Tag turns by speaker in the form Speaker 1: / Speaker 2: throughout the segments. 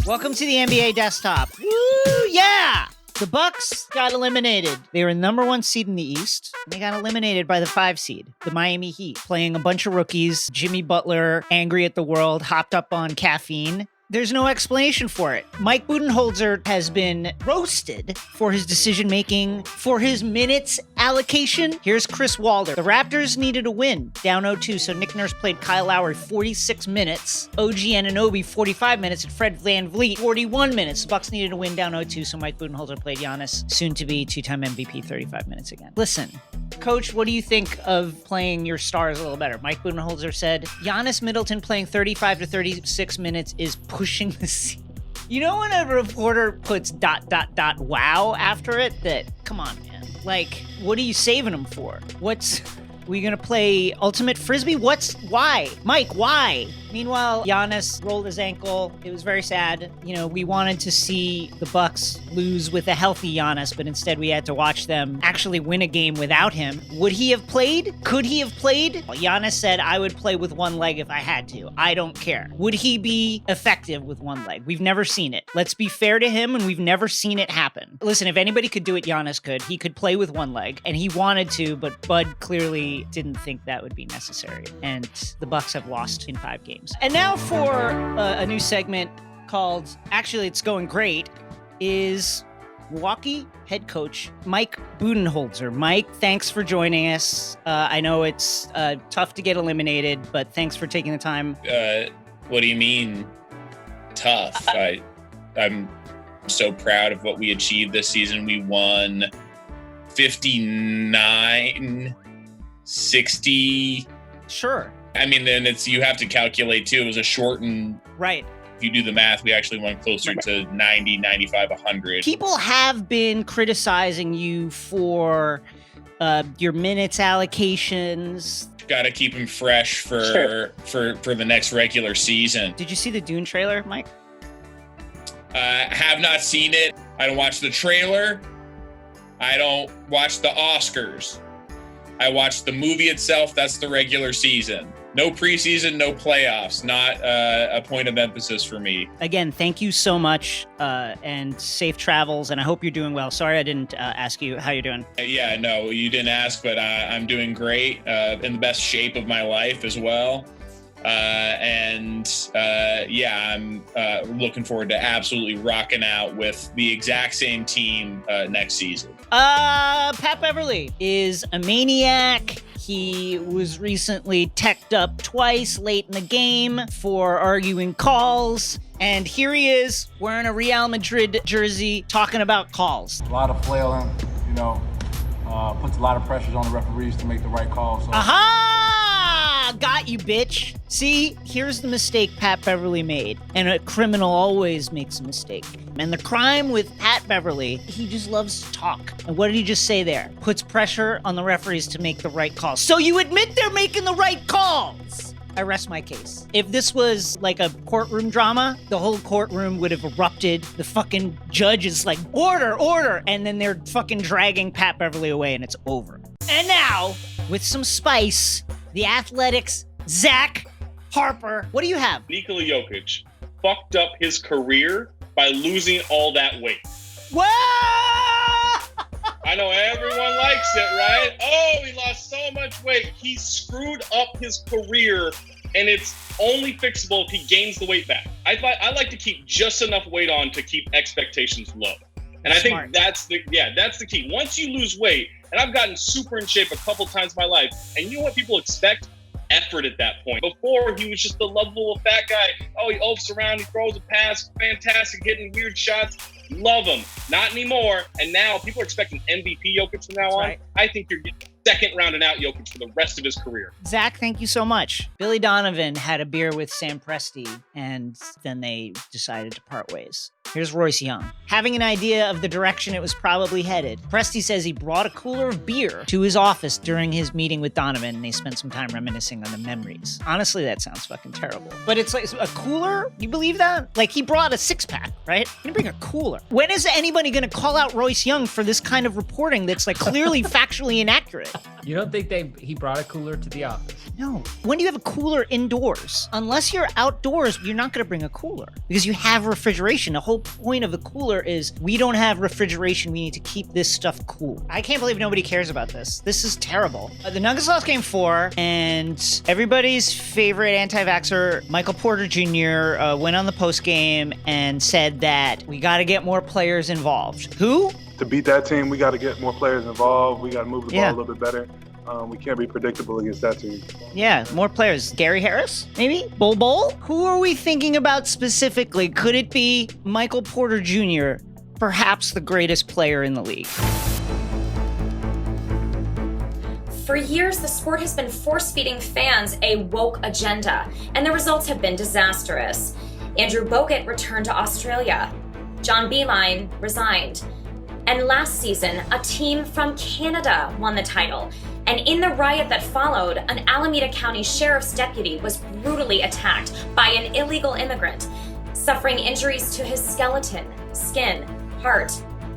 Speaker 1: Welcome to the NBA Desktop. Woo, yeah! The Bucks got eliminated. They were number one seed in the East. And they got eliminated by the 5 seed, the Miami Heat, playing a bunch of rookies. Jimmy Butler, angry at the world, hopped up on caffeine. There's no explanation for it. Mike Budenholzer has been roasted for his decision-making, for his minutes allocation. Here's Chris Walder. The Raptors needed a win, down 0-2, so Nick Nurse played Kyle Lowry 46 minutes, OG Anunoby 45 minutes, and Fred VanVleet 41 minutes. The Bucks needed a win, down 0-2, so Mike Budenholzer played Giannis, soon-to-be two-time MVP, 35 minutes again. Listen, Coach, what do you think of playing your stars a little better? Mike Budenholzer said, Giannis Middleton playing 35 to 36 minutes is pushing the ceiling. You know when a reporter puts ... wow after it? That, come on, man. Like, what are you saving them for? We gonna play Ultimate Frisbee? Why? Mike, why? Meanwhile, Giannis rolled his ankle. It was very sad. You know, we wanted to see the Bucks lose with a healthy Giannis, but instead we had to watch them actually win a game without him. Would he have played? Could he have played? Well, Giannis said, I would play with one leg if I had to. I don't care. Would he be effective with one leg? We've never seen it. Let's be fair to him, and we've never seen it happen. Listen, if anybody could do it, Giannis could. He could play with one leg, and he wanted to, but Bud clearly didn't think that would be necessary. And the Bucks have lost in 5 games. And now for a new segment called, actually it's going great, is Milwaukee head coach Mike Budenholzer. Mike, thanks for joining us. I know it's tough to get eliminated, but thanks for taking the time.
Speaker 2: What do you mean tough? I'm so proud of what we achieved this season. We won 59-60.
Speaker 1: Sure.
Speaker 2: I mean, then you have to calculate too. It was a shortened.
Speaker 1: Right.
Speaker 2: If you do the math, we actually went closer to 90, 95, 100.
Speaker 1: People have been criticizing you for your minutes allocations.
Speaker 2: Got to keep them fresh for the next regular season.
Speaker 1: Did you see the Dune trailer, Mike?
Speaker 2: Have not seen it. I don't watch the trailer. I don't watch the Oscars. I watch the movie itself. That's the regular season. No preseason, no playoffs. Not a point of emphasis for me. Again, thank you so much, and safe travels, and I hope you're doing well. Sorry I didn't ask you how you're doing. Yeah, no, you didn't ask, but I'm doing great, in the best shape of my life as well. I'm looking forward to absolutely rocking out with the exact same team next season.
Speaker 1: Pat Beverley is a maniac. He was recently teched up twice late in the game for arguing calls. And here he is wearing a Real Madrid jersey talking about calls.
Speaker 3: A lot of flailing, puts a lot of pressures on the referees to make the right call. So.
Speaker 1: Aha! Got you, bitch. See, here's the mistake Pat Beverley made. And a criminal always makes a mistake. And the crime with Pat Beverley, he just loves to talk. And what did he just say there? Puts pressure on the referees to make the right calls. So you admit they're making the right calls! I rest my case. If this was like a courtroom drama, the whole courtroom would have erupted. The fucking judge is like, order, order! And then they're fucking dragging Pat Beverley away and it's over. And now, with some spice, the Athletics' Zach Harper. What do you have?
Speaker 4: Nikola Jokić fucked up his career by losing all that weight.
Speaker 1: Whoa!
Speaker 4: I know everyone likes it, right? Oh, he lost so much weight. He screwed up his career, and it's only fixable if he gains the weight back. I like to keep just enough weight on to keep expectations low. And I think that's the key. Once you lose weight, and I've gotten super in shape a couple times in my life, and you know what people expect? Effort at that point. Before, he was just the lovable fat guy. Oh, he oafs around, he throws a pass, fantastic, hitting weird shots. Love him. Not anymore. And now people are expecting MVP Jokić from now on. Right. I think you're getting second rounding out Jokić for the rest of his career.
Speaker 1: Zach, thank you so much. Billy Donovan had a beer with Sam Presti, and then they decided to part ways. Here's Royce Young. Having an idea of the direction it was probably headed, Presti says he brought a cooler of beer to his office during his meeting with Donovan, and they spent some time reminiscing on the memories. Honestly, that sounds fucking terrible. But it's like a cooler? You believe that? Like, he brought a 6-pack. right? You're gonna bring a cooler. When is anybody gonna call out Royce Young for this kind of reporting that's like clearly factually inaccurate?
Speaker 5: You don't think he brought a cooler to the office?
Speaker 1: No. When do you have a cooler indoors? Unless you're outdoors, you're not gonna bring a cooler because you have refrigeration. The whole point of a cooler is we don't have refrigeration. We need to keep this stuff cool. I can't believe nobody cares about this. This is terrible. The Nuggets lost game 4, and everybody's favorite anti-vaxxer, Michael Porter Jr., went on the post game and said that we got to get more players involved. Who?
Speaker 3: To beat that team, we got to get more players involved. We got to move the ball a little bit better. We can't be predictable against that team.
Speaker 1: Yeah, more players. Gary Harris, maybe? Bol? Who are we thinking about specifically? Could it be Michael Porter Jr., perhaps the greatest player in the league?
Speaker 6: For years, the sport has been force-feeding fans a woke agenda, and the results have been disastrous. Andrew Bogut returned to Australia. John Beilein resigned. And last season, a team from Canada won the title. And in the riot that followed, an Alameda County Sheriff's deputy was brutally attacked by an illegal immigrant, suffering injuries to his skeleton, skin, heart,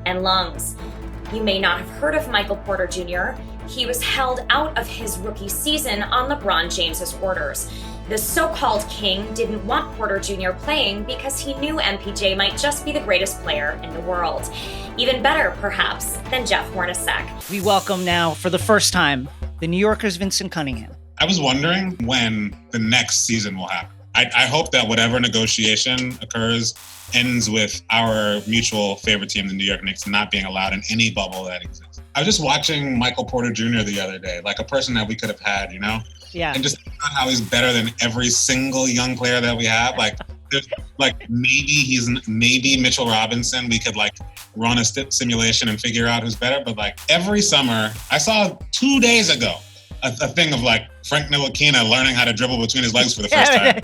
Speaker 6: and lungs. You may not have heard of Michael Porter Jr. He was held out of his rookie season on LeBron James's orders. The so-called king didn't want Porter Jr. playing because he knew MPJ might just be the greatest player in the world. Even better, perhaps, than Jeff Hornacek.
Speaker 1: We welcome now, for the first time, the New Yorker's Vinson Cunningham.
Speaker 7: I was wondering when the next season will happen. I hope that whatever negotiation occurs ends with our mutual favorite team, the New York Knicks, not being allowed in any bubble that exists. I was just watching Michael Porter Jr. the other day, like a person that we could have had, you know?
Speaker 1: Yeah.
Speaker 7: And just how he's better than every single young player that we have. Like, there's, like maybe Mitchell Robinson. We could like run a simulation and figure out who's better. But like every summer, I saw 2 days ago a thing of like Frank Ntilikina learning how to dribble between his legs for the first time.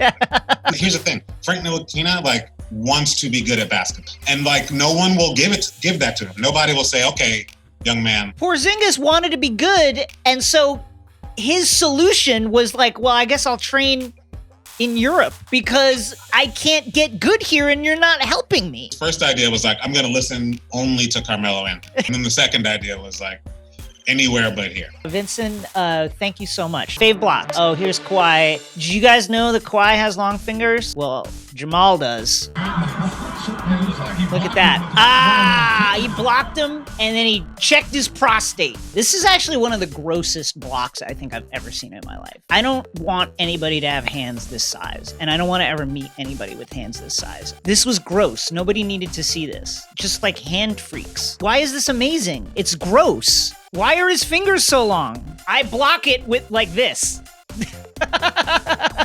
Speaker 7: Here's the thing: Frank Ntilikina like wants to be good at basketball, and like no one will give that to him. Nobody will say, "Okay, young man."
Speaker 1: Porzingis wanted to be good, and so his solution was like, well, I guess I'll train in Europe because I can't get good here and you're not helping me.
Speaker 7: First idea was like, I'm going to listen only to Carmelo Anthony. And then the second idea was like, anywhere but here.
Speaker 1: Vincent, thank you so much. Fave blocks. Oh, here's Kawhi. Did you guys know that Kawhi has long fingers? Well, Jamal does. Look at that. He blocked him and then he checked his prostate. This is actually one of the grossest blocks I think I've ever seen in my life. I don't want anybody to have hands this size, and I don't want to ever meet anybody with hands this size. This was gross. Nobody needed to see this. Just like hand freaks. Why is this amazing? It's gross. Why are his fingers so long? I block it with like this.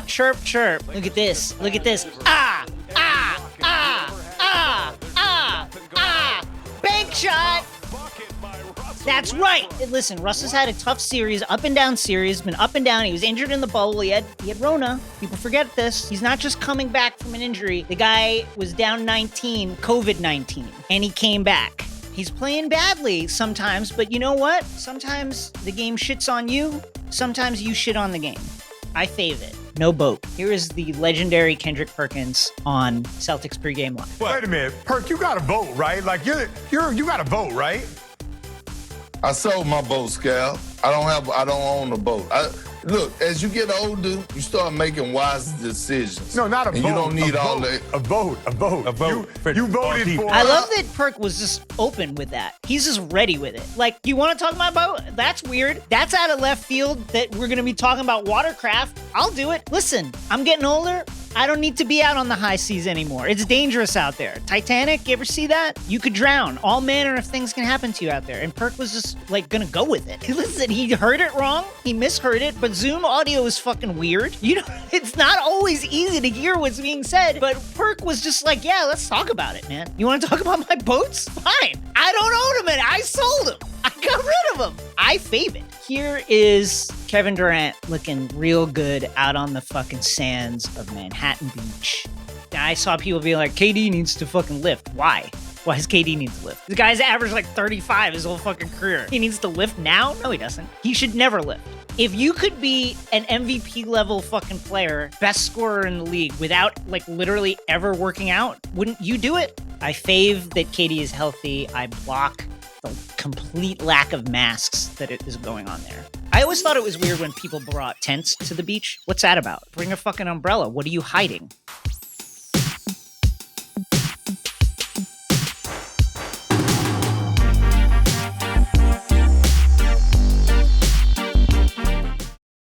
Speaker 1: Chirp, chirp. Look at this. Look at this. Bank shot. That's right. Listen, Russ has had a tough series, up and down series, been up and down. He was injured in the bubble. He had Rona. People forget this. He's not just coming back from an injury. The guy was down 19, COVID-19, and he came back. He's playing badly sometimes, but you know what? Sometimes the game shits on you. Sometimes you shit on the game. I fave it. No boat. Here is the legendary Kendrick Perkins on Celtics pregame live.
Speaker 8: Wait a minute, Perk, you got a vote, right? Like you got a vote, right?
Speaker 9: I sold my boat, Scal. I don't own a boat. Look, as you get older, you start making wise decisions.
Speaker 8: No, not a
Speaker 9: and
Speaker 8: vote.
Speaker 9: You don't need all that.
Speaker 8: A vote. You voted for.
Speaker 1: I love that Perk was just open with that. He's just ready with it. Like, you want to talk about boat? That's weird. That's out of left field that we're going to be talking about watercraft. I'll do it. Listen, I'm getting older. I don't need to be out on the high seas anymore. It's dangerous out there. Titanic, you ever see that? You could drown. All manner of things can happen to you out there. And Perk was just, like, gonna go with it. Listen, he heard it wrong. He misheard it. But Zoom audio is fucking weird. You know, it's not always easy to hear what's being said. But Perk was just like, yeah, let's talk about it, man. You want to talk about my boats? Fine. I don't own them, and I sold them. I got rid of them. I fave it. Here is Kevin Durant looking real good out on the fucking sands of Manhattan Beach. I saw people be like, KD needs to fucking lift. Why? Why does KD need to lift? The guy's averaged like 35 his whole fucking career. He needs to lift now? No, he doesn't. He should never lift. If you could be an MVP level fucking player, best scorer in the league without like literally ever working out, wouldn't you do it? I fave that Katie is healthy. I block the complete lack of masks that is going on there. I always thought it was weird when people brought tents to the beach. What's that about? Bring a fucking umbrella. What are you hiding?